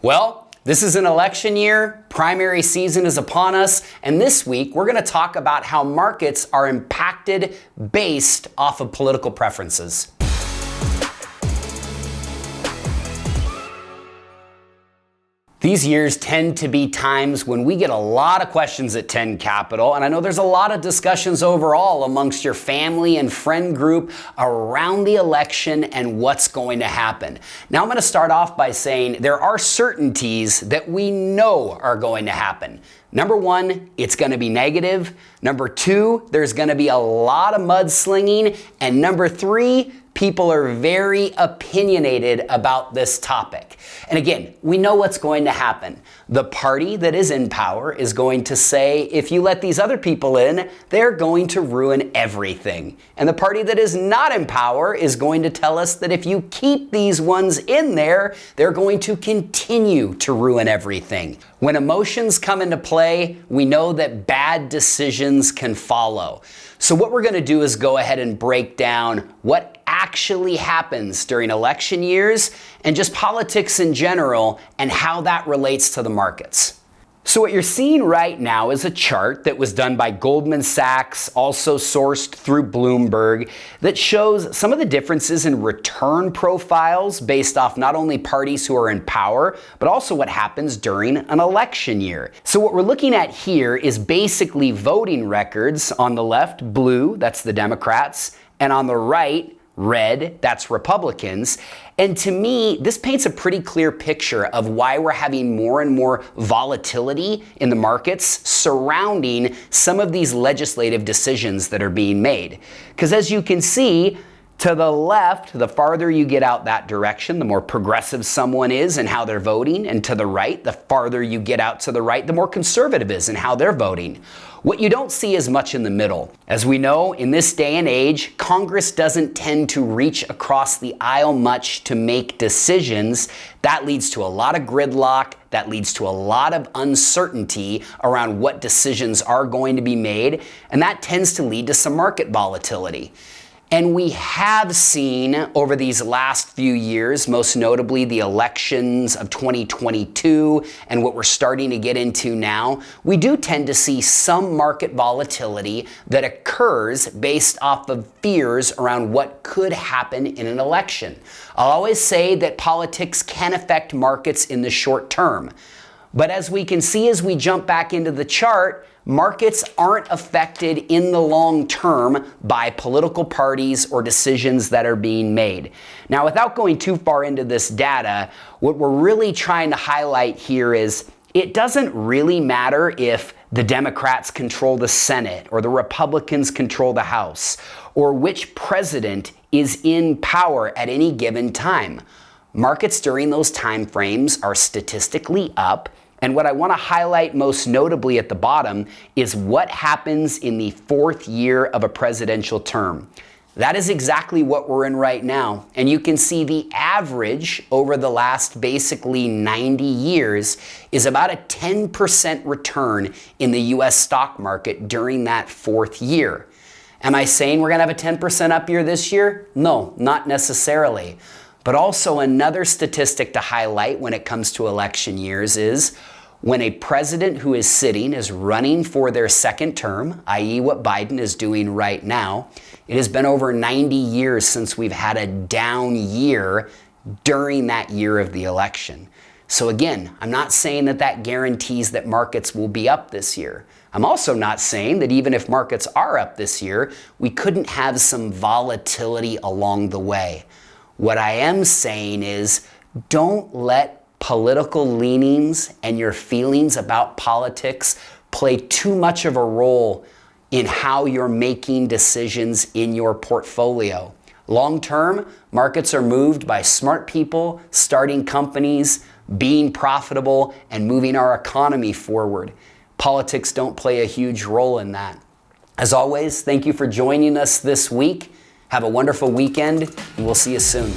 Well, this is an election year, primary season is upon us, and this week we're going to talk about how markets are impacted based off of political preferences. These years tend to be times when we get a lot of questions at 10 Capital, and I know there's a lot of discussions overall amongst your family and friend group around the election and what's going to happen. Now I'm going to start off by saying there are certainties that we know are going to happen. Number one, it's going to be negative. Number two, there's going to be a lot of mudslinging. And number three, people are very opinionated about this topic. And again, we know what's going to happen. The party that is in power is going to say, if you let these other people in, they're going to ruin everything. And the party that is not in power is going to tell us that if you keep these ones in there, they're going to continue to ruin everything. When emotions come into play, we know that bad decisions can follow. So what we're going to do is go ahead and break down what actually happens during election years and just politics in general and how that relates to the markets. So what you're seeing right now is a chart that was done by Goldman Sachs, also sourced through Bloomberg, that shows some of the differences in return profiles based off not only parties who are in power, but also what happens during an election year. So what we're looking at here is basically voting records. On the left, blue, that's the Democrats, and on the right, red, that's Republicans. And to me, this paints a pretty clear picture of why we're having more and more volatility in the markets surrounding some of these legislative decisions that are being made. Because as you can see, to the left, the farther you get out that direction, the more progressive someone is in how they're voting. And to the right, the farther you get out to the right, the more conservative is in how they're voting. What you don't see is much in the middle. As we know, in this day and age, Congress doesn't tend to reach across the aisle much to make decisions. That leads to a lot of gridlock. That leads to a lot of uncertainty around what decisions are going to be made. And that tends to lead to some market volatility. And we have seen over these last few years, most notably the elections of 2022 and what we're starting to get into now, we do tend to see some market volatility that occurs based off of fears around what could happen in an election. I'll always say that politics can affect markets in the short term. But as we can see as we jump back into the chart, markets aren't affected in the long term by political parties or decisions that are being made. Now, without going too far into this data, what we're really trying to highlight here is it doesn't really matter if the Democrats control the Senate or the Republicans control the House or which president is in power at any given time. Markets during those time frames are statistically up. And what I want to highlight most notably at the bottom is what happens in the fourth year of a presidential term. That is exactly what we're in right now. And you can see the average over the last basically 90 years is about a 10% return in the US stock market during that fourth year. Am I saying we're going to have a 10% up year this year? No, not necessarily. But also another statistic to highlight when it comes to election years is when a president who is sitting is running for their second term, i.e. what Biden is doing right now, it has been over 90 years since we've had a down year during that year of the election. So again, I'm not saying that that guarantees that markets will be up this year. I'm also not saying that even if markets are up this year, we couldn't have some volatility along the way. What I am saying is don't let political leanings and your feelings about politics play too much of a role in how you're making decisions in your portfolio. Long term, markets are moved by smart people, starting companies, being profitable, and moving our economy forward. Politics don't play a huge role in that. As always, thank you for joining us this week. Have a wonderful weekend, and we'll see you soon.